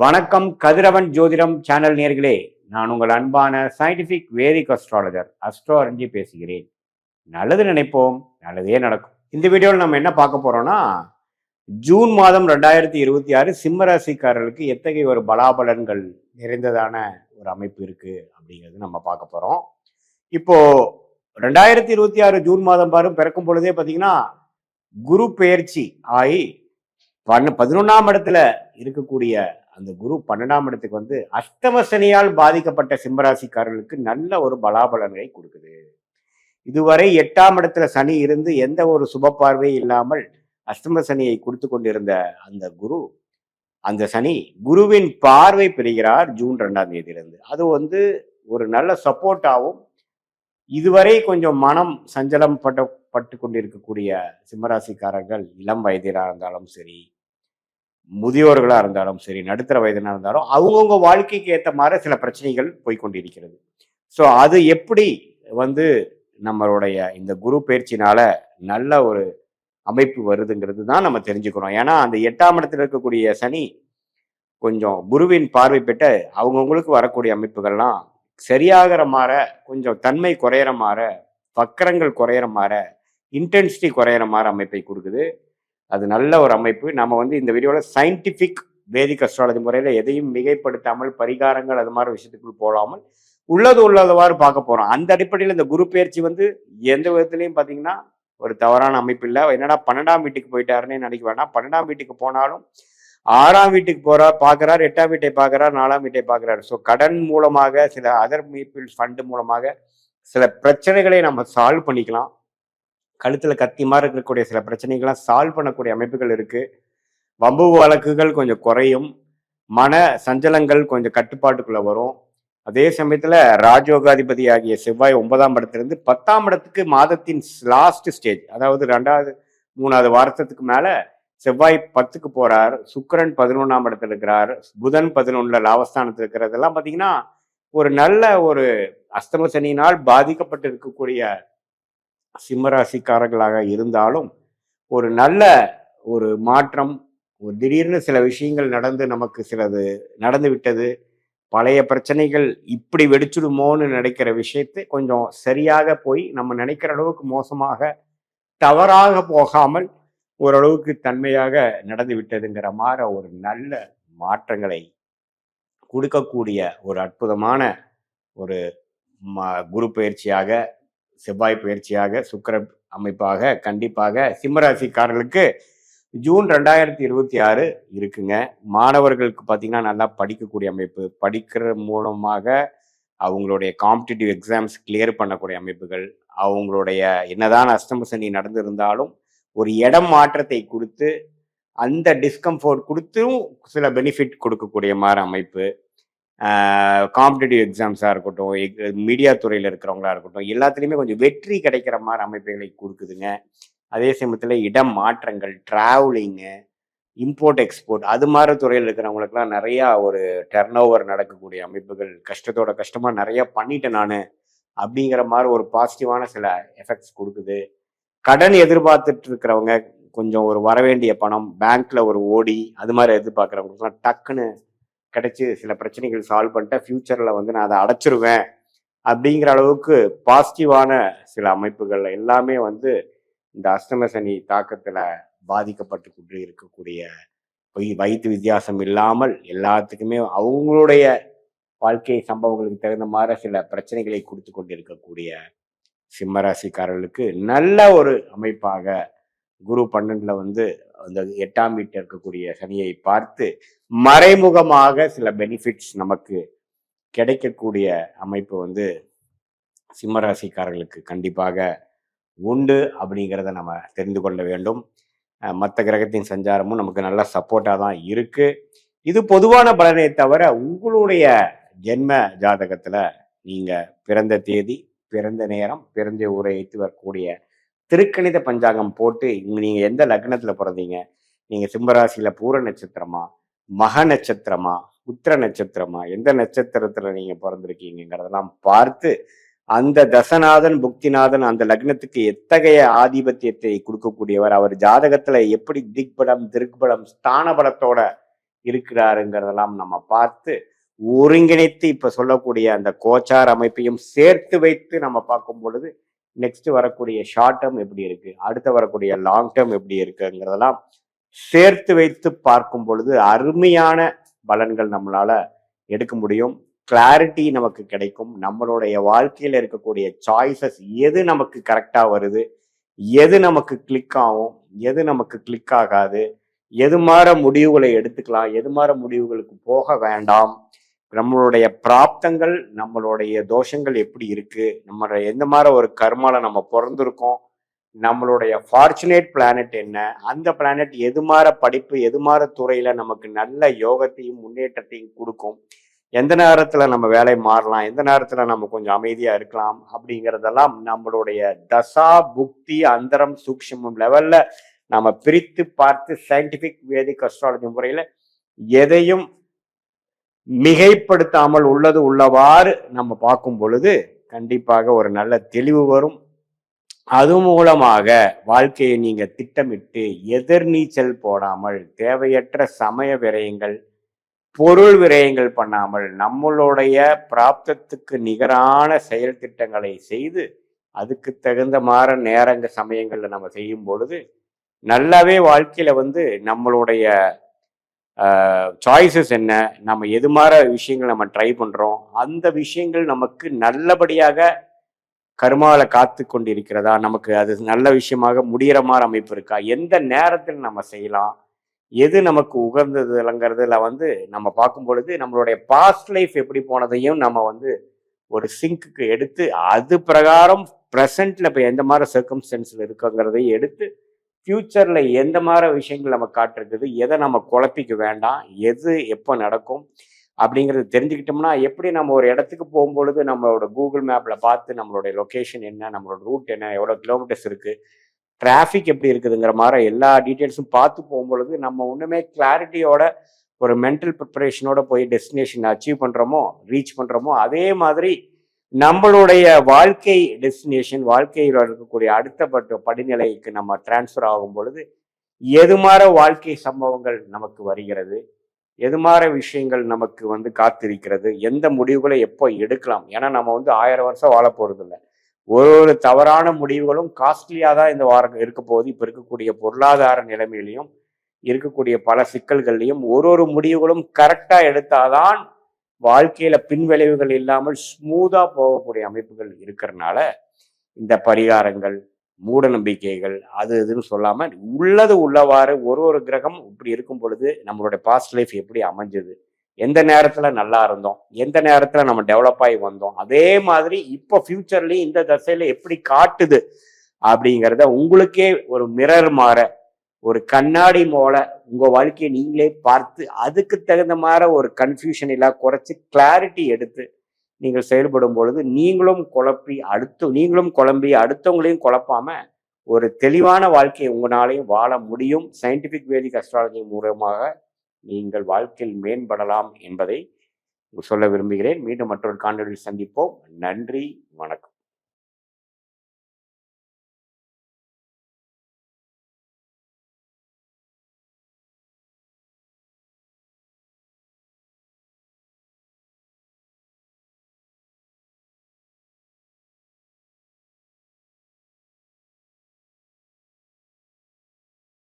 வணக்கம் கதிரவன் ஜோதிடம் சேனல் நேர்களே, நான் உங்கள் அன்பான சயின்டிபிக் வேதிக் அஸ்ட்ராலஜர் அஸ்ட்ரோ அருஞ்சி பேசுகிறேன். நல்லது நினைப்போம், நல்லதே நடக்கும். இந்த வீடியோவில் நம்ம என்ன பார்க்க போறோம்னா, ஜூன் மாதம் 2026 சிம்ம ராசிக்காரர்களுக்கு எத்தகைய ஒரு பலாபலன்கள் நிறைந்ததான ஒரு அமைப்பு இருக்கு அப்படிங்கிறது நம்ம பார்க்க போறோம். இப்போ 2026 ஜூன் மாதம் பிறக்கும் பொழுதே பார்த்தீங்கன்னா குரு பெயர்ச்சி ஆகி 11ஆம் இடத்துல இருக்கக்கூடிய அந்த குரு 12ஆம் இடத்துக்கு வந்து அஷ்டம சனியால் பாதிக்கப்பட்ட சிம்மராசிக்காரர்களுக்கு நல்ல ஒரு பலாபலன்களை கொடுக்குது. இதுவரை 8ஆம் இடத்துல சனி இருந்து எந்த ஒரு சுப பார்வை இல்லாமல் அஷ்டம சனியை கொடுத்து கொண்டிருந்த அந்த சனி குருவின் பார்வை பெறுகிறார் ஜூன் 2ஆம் தேதியிலிருந்து. அது வந்து ஒரு நல்ல சப்போர்ட்டாகவும் இதுவரை கொஞ்சம் மனம் சஞ்சலம் பட்டு கொண்டிருக்கக்கூடிய சிம்மராசிக்காரர்கள் இளம் வயதிலாக இருந்தாலும் சரி, முதியோர்களாக இருந்தாலும் சரி, நடுத்தர வயதினா இருந்தாலும் அவங்கவுங்க வாழ்க்கைக்கு ஏற்ற மாதிரி சில பிரச்சனைகள் போய்கொண்டிருக்கிறது. ஸோ அது எப்படி வந்து நம்மளுடைய இந்த குரு பயிற்சினால நல்ல ஒரு அமைப்பு வருதுங்கிறது தான் நம்ம தெரிஞ்சுக்கிறோம். ஏன்னா அந்த 8ஆம் இடத்துல இருக்கக்கூடிய சனி கொஞ்சம் குருவின் பார்வை பெற்று அவங்கவுங்களுக்கு வரக்கூடிய அமைப்புகள்லாம் சரியாகிற மாற, கொஞ்சம் தன்மை குறையிற மாற, வக்கரங்கள் குறையிற மாற, இன்டென்சிட்டி குறையிற மாதிரி அமைப்பை கொடுக்குது. அது நல்ல ஒரு அமைப்பு. நம்ம வந்து இந்த வீடியோவில் சயின்டிஃபிக் வேதிக் அஸ்ட்ராலஜி முறையில் எதையும் மிகைப்படுத்தாமல் பரிகாரங்கள் அது மாதிரி விஷயத்துக்குள் போகாமல் உள்ளதவாறு பார்க்க போகிறோம். அந்த அடிப்படையில் இந்த குரு பயிற்சி வந்து எந்த விதத்துலையும் பார்த்தீங்கன்னா ஒரு தவறான அமைப்பு இல்லை. என்னடா 12ஆம் வீட்டுக்கு போயிட்டாருன்னு நினைக்க வேண்டாம். 12ஆம் வீட்டுக்கு போனாலும் 6ஆம் வீட்டுக்கு பார்க்குறாரு, 8ஆம் வீட்டை பார்க்குறாரு, 4ஆம் வீட்டை பார்க்குறாரு. ஸோ கடன் மூலமாக சில அதர் பீப்புள்ஸ் ஃபண்டு மூலமாக சில பிரச்சனைகளை நம்ம சால்வ் பண்ணிக்கலாம். கழுத்தில் கத்தி மாதிரி இருக்கக்கூடிய சில பிரச்சனைகள்லாம் சால்வ் பண்ணக்கூடிய அமைப்புகள் இருக்கு. வம்பு வழக்குகள் கொஞ்சம் குறையும், மன சஞ்சலங்கள் கொஞ்சம் கட்டுப்பாட்டுக்குள்ள வரும். அதே சமயத்தில் ராஜயோகாதிபதி ஆகிய செவ்வாய் 9ஆம் இடத்திலிருந்து 10ஆம் இடத்துக்கு மாதத்தின் லாஸ்ட் ஸ்டேஜ், அதாவது 2வது 3வது வாரத்துக்கு மேல செவ்வாய் 10க்கு போறார், சுக்கிரன் 11ஆம் இடத்துல இருக்கிறார், புதன் 11ல லாபஸ்தானத்தில் இருக்கிறதெல்லாம் பார்த்தீங்கன்னா ஒரு நல்ல ஒரு அஸ்தம சனியினால் பாதிக்கப்பட்டு இருக்கக்கூடிய சிம்மராசிக்காரர்களாக இருந்தாலும் ஒரு நல்ல ஒரு மாற்றம், ஒரு திடீர்னு சில விஷயங்கள் நமக்கு சிலது நடந்து விட்டது, பழைய பிரச்சனைகள் இப்படி வெடிச்சுடுமோன்னு நினைக்கிற விஷயத்தை கொஞ்சம் சரியாக போய் நம்ம நினைக்கிற அளவுக்கு மோசமாக தவறாக போகாமல் ஓரளவுக்கு தன்மையாக நடந்து விட்டதுங்கிற மாதிரி ஒரு நல்ல மாற்றங்களை கொடுக்கக்கூடிய ஒரு அற்புதமான ஒரு குரு பயிற்சியாக, செவ்வாய் பயிற்சியாக, சுக்கிர அமைப்பாக கண்டிப்பாக சிம்மராசிக்காரர்களுக்கு ஜூன் 2026 இருக்குங்க. மாணவர்களுக்கு பார்த்தீங்கன்னா நல்லா படிக்கக்கூடிய அமைப்பு, படிக்கிற மூலமாக அவங்களுடைய காம்படிட்டிவ் எக்ஸாம்ஸ் கிளியர் பண்ணக்கூடிய அமைப்புகள், அவங்களுடைய என்னதான் அஷ்டம சனி நடந்திருந்தாலும் ஒரு இடம் மாற்றத்தை கொடுத்து அந்த டிஸ்கம்ஃபோர்ட் கொடுத்தும் சில பெனிஃபிட் கொடுக்கக்கூடிய மாதிரி அமைப்பு, காம்படிட்டிவ் எக்ஸாம்ஸாக இருக்கட்டும், மீடியா துறையில் இருக்கிறவங்களா இருக்கட்டும், எல்லாத்துலேயுமே கொஞ்சம் வெற்றி கிடைக்கிற மாதிரி அமைப்புகளை கொடுக்குதுங்க. அதே சமயத்தில் இடம் மாற்றங்கள், டிராவலிங்கு, இம்போர்ட் எக்ஸ்போர்ட் அது மாதிரி துறையில் இருக்கிறவங்களுக்குலாம் நிறையா ஒரு டர்ன் ஓவர் நடக்கக்கூடிய அமைப்புகள், கஷ்டத்தோட கஷ்டமாக நிறையா பண்ணிட்டேன் நான் அப்படிங்கிற மாதிரி ஒரு பாசிட்டிவான சில எஃபெக்ட்ஸ் கொடுக்குது. கடன் எதிர்பார்த்துட்டு இருக்கிறவங்க கொஞ்சம் ஒரு வரவேண்டிய பணம் பேங்க்ல ஒரு ஓடி அது மாதிரி எதிர்பார்க்குறவங்களுக்குலாம் டக்குன்னு கிடைச்சி சில பிரச்சனைகள் சால்வ் பண்ணிட்டு ஃபியூச்சரில் வந்து நான் அதை அடைச்சிருவேன் அப்படிங்கிற அளவுக்கு பாசிட்டிவான சில அமைப்புகள் எல்லாமே வந்து இந்த அஷ்டம சனி தாக்கத்தில் பாதிக்கப்பட்டு கொண்டு இருக்கக்கூடிய வயது வித்தியாசம் இல்லாமல் எல்லாத்துக்குமே அவங்களுடைய வாழ்க்கை சம்பவங்களுக்கு தகுந்த மாதிரி சில பிரச்சனைகளை கொடுத்து கொண்டு இருக்கக்கூடிய சிம்மராசிக்காரர்களுக்கு நல்ல ஒரு அமைப்பாக குரு 12ல வந்து அந்த 8ஆம் வீட்டில் இருக்கக்கூடிய சனியை பார்த்து மறைமுகமாக சில பெனிஃபிட்ஸ் நமக்கு கிடைக்கக்கூடிய அமைப்பு வந்து சிம்மராசிக்காரர்களுக்கு கண்டிப்பாக உண்டு அப்படிங்கிறத நம்ம தெரிந்து கொள்ள வேண்டும். மற்ற கிரகத்தின் சஞ்சாரமும் நமக்கு நல்ல சப்போர்ட்டாக தான் இருக்கு. இது பொதுவான பலனை தவிர உங்களுடைய ஜென்ம ஜாதகத்துல நீங்க பிறந்த தேதி, பிறந்த நேரம், பிறந்த ஊரை வைத்து வரக்கூடிய திருக்கணித பஞ்சாங்கம் போட்டு நீங்க எந்த லக்னத்துல பிறந்தீங்க, நீங்க சிம்மராசியில பூர நட்சத்திரமா, மக நட்சத்திரமா, உத்திர நட்சத்திரமா, எந்த நட்சத்திரத்துல நீங்க பிறந்திருக்கீங்கிறதெல்லாம் பார்த்து அந்த தசநாதன் புக்திநாதன் அந்த லக்னத்துக்கு எத்தகைய ஆதிபத்தியத்தை கொடுக்கக்கூடியவர், அவர் ஜாதகத்துல எப்படி திக்பலம் திருக்பலம் ஸ்தான பலத்தோட இருக்கிறாருங்கிறதெல்லாம் நம்ம பார்த்து ஒருங்கிணைத்து இப்ப சொல்லக்கூடிய அந்த கோச்சார் அமைப்பையும் சேர்த்து வைத்து நம்ம பார்க்கும் பொழுது நெக்ஸ்ட் வரக்கூடிய ஷார்ட் டேர்ம் எப்படி இருக்கு, அடுத்து வரக்கூடிய லாங் டேர்ம் எப்படி இருக்குங்கிறதெல்லாம் சேர்த்து வைத்து பார்க்கும் பொழுது அருமையான பலன்கள் நம்மளால எடுக்க முடியும். கிளாரிட்டி நமக்கு கிடைக்கும். நம்மளுடைய வாழ்க்கையில இருக்கக்கூடிய சாய்ஸஸ் எது நமக்கு கரெக்டா வருது, எது நமக்கு கிளிக் ஆகும், எது நமக்கு கிளிக் ஆகாது, எது மாற முடிவுகளை எடுத்துக்கலாம், எது மாற முடிவுகளுக்கு போக வேண்டாம், நம்மளுடைய பிராப்தங்கள் நம்மளுடைய தோஷங்கள் எப்படி இருக்கு, நம்ம எந்த மாதிரி ஒரு கர்மால நம்ம பிறந்திருக்கோம், நம்மளுடைய ஃபார்ச்சுனேட் பிளானட் என்ன, அந்த பிளானட் எது மாற படிப்பு எது மாற துறையில நமக்கு நல்ல யோகத்தையும் முன்னேற்றத்தையும் கொடுக்கும், எந்த நேரத்துல நம்ம வேலை மாறலாம், எந்த நேரத்துல நம்ம கொஞ்சம் அமைதியா இருக்கலாம் அப்படிங்கிறதெல்லாம் நம்மளுடைய தசா புக்தி அந்தரம் சூக்ஷ்மம் லெவல்ல நம்ம பிரித்து பார்த்து சயின்டிபிக் வேதிக் அஸ்ட்ராலஜி முறையில எதையும் மிகைப்படுத்தாமல் உள்ளது உள்ளவாறு நம்ம பார்க்கும் பொழுது கண்டிப்பாக ஒரு நல்ல தெளிவு வரும். அது மூலமாக வாழ்க்கையை நீங்க திட்டமிட்டு எதிர்நீச்சல் போடாமல் தேவையற்ற சமய விரயங்கள் பொருள் விரயங்கள் பண்ணாமல் நம்மளுடைய பிராப்தத்துக்கு நிகரான செயல் திட்டங்களை செய்து அதுக்கு தகுந்த மாதிரி நேரங்க சமயங்கள்ல நம்ம செய்யும் பொழுது நல்லாவே வாழ்க்கையில நம்மளுடைய சாய்ஸஸ் என்ன, நம்ம எது மாதிரி விஷயங்கள் நம்ம ட்ரை பண்றோம், அந்த விஷயங்கள் நமக்கு நல்லபடியாக கர்மாவில காத்து கொண்டு இருக்கிறதா, நமக்கு அது நல்ல விஷயமாக முடிகிற மாதிரி அமைப்பு இருக்கா, எந்த நேரத்தில் நம்ம செய்யலாம், எது நமக்கு உகந்ததுங்கிறதுல நம்ம பார்க்கும் பொழுது நம்மளுடைய பாஸ்ட் லைஃப் எப்படி போனதையும் நம்ம ஒரு சிங்க்குக்கு எடுத்து அது பிரகாரம் ப்ரெசன்ட்ல இப்போ எந்த மாதிரி சர்க்கம்ஸ்டன்ஸ்ல இருக்குங்கிறதையும் எடுத்து ஃபியூச்சர்ல எந்த மாதிரி விஷயங்கள் நம்ம காட்டிருக்குது, எதை நம்ம குழப்பிக்க வேண்டாம், எது எப்போ நடக்கும் அப்படிங்கிறது தெரிஞ்சுக்கிட்டோம்னா எப்படி நம்ம ஒரு இடத்துக்கு போகும்பொழுது நம்மளோட கூகுள் மேப்ல பார்த்து நம்மளுடைய லொக்கேஷன் என்ன, நம்மளோட ரூட் என்ன, எவ்வளோ கிலோமீட்டர்ஸ் இருக்கு, டிராஃபிக் எப்படி இருக்குதுங்கிற மாதிரி எல்லா டீட்டெயில்ஸும் பார்த்து போகும்பொழுது நம்ம ஒன்றுமே கிளாரிட்டியோட ஒரு மென்டல் ப்ரிப்பரேஷனோட போய் டெஸ்டினேஷன் அச்சீவ் பண்ணுறோமோ ரீச் பண்ணுறோமோ அதே மாதிரி நம்மளுடைய வாழ்க்கை டெஸ்டினேஷன் வாழ்க்கையில் இருக்கக்கூடிய அடுத்த படிநிலைக்கு நம்ம டிரான்ஸ்ஃபர் ஆகும் பொழுது எது மாதிரி வாழ்க்கை சம்பவங்கள் நமக்கு வருகிறது, எது மாதிரி விஷயங்கள் நமக்கு காத்திருக்கிறது, எந்த முடிவுகளை எப்போ எடுக்கலாம். ஏன்னா நம்ம 1000 வருஷம் வாழ போறது இல்லை. ஒரு தவறான முடிவுகளும் காஸ்ட்லியாக தான் இந்த வாரம் இருக்க போகுது. இப்போ இருக்கக்கூடிய பொருளாதார நிலைமையிலையும் இருக்கக்கூடிய பல சிக்கல்கள்லையும் ஒரு முடிவுகளும் கரெக்டாக எடுத்தாதான் வாழ்க்கையில பின்விளைவுகள் இல்லாமல் ஸ்மூதா போகக்கூடிய அமைப்புகள் இருக்கிறதுனால இந்த பரிகாரங்கள் மூட நம்பிக்கைகள் அது இதுன்னு சொல்லாம உள்ளது உள்ளவாறு ஒரு கிரகம் இப்படி இருக்கும் பொழுது நம்மளுடைய பாஸ்ட் லைஃப் எப்படி அமைஞ்சது, எந்த நேரத்துல நல்லா இருந்தோம், எந்த நேரத்துல நம்ம டெவலப் ஆகி வந்தோம், அதே மாதிரி இப்போ ஃபியூச்சர்லயும் இந்த தசையில எப்படி காட்டுது அப்படிங்கிறத உங்களுக்கே ஒரு மிரர் மாற ஒரு கண்ணாடி போல உங்க வாழ்க்கையை நீங்களே பார்த்து அதுக்கு தகுந்த மாதிரி ஒரு கன்ஃபியூஷன் இல்ல குறைச்சி கிளாரிட்டி எடுத்து நீங்கள் செயல்படும் பொழுது நீங்களும் குழம்பி அடுத்தவங்களையும் குழப்பாம ஒரு தெளிவான வாழ்க்கையை உங்களாலையும் வாழ முடியும். சயின்டிபிக் வேதிக் அஸ்ட்ராலஜி மூலமாக நீங்கள் வாழ்க்கையில் மேம்படலாம் என்பதை சொல்ல விரும்புகிறேன். மீண்டும் மற்றொரு காணொலியில் சந்திப்போம். நன்றி, வணக்கம்.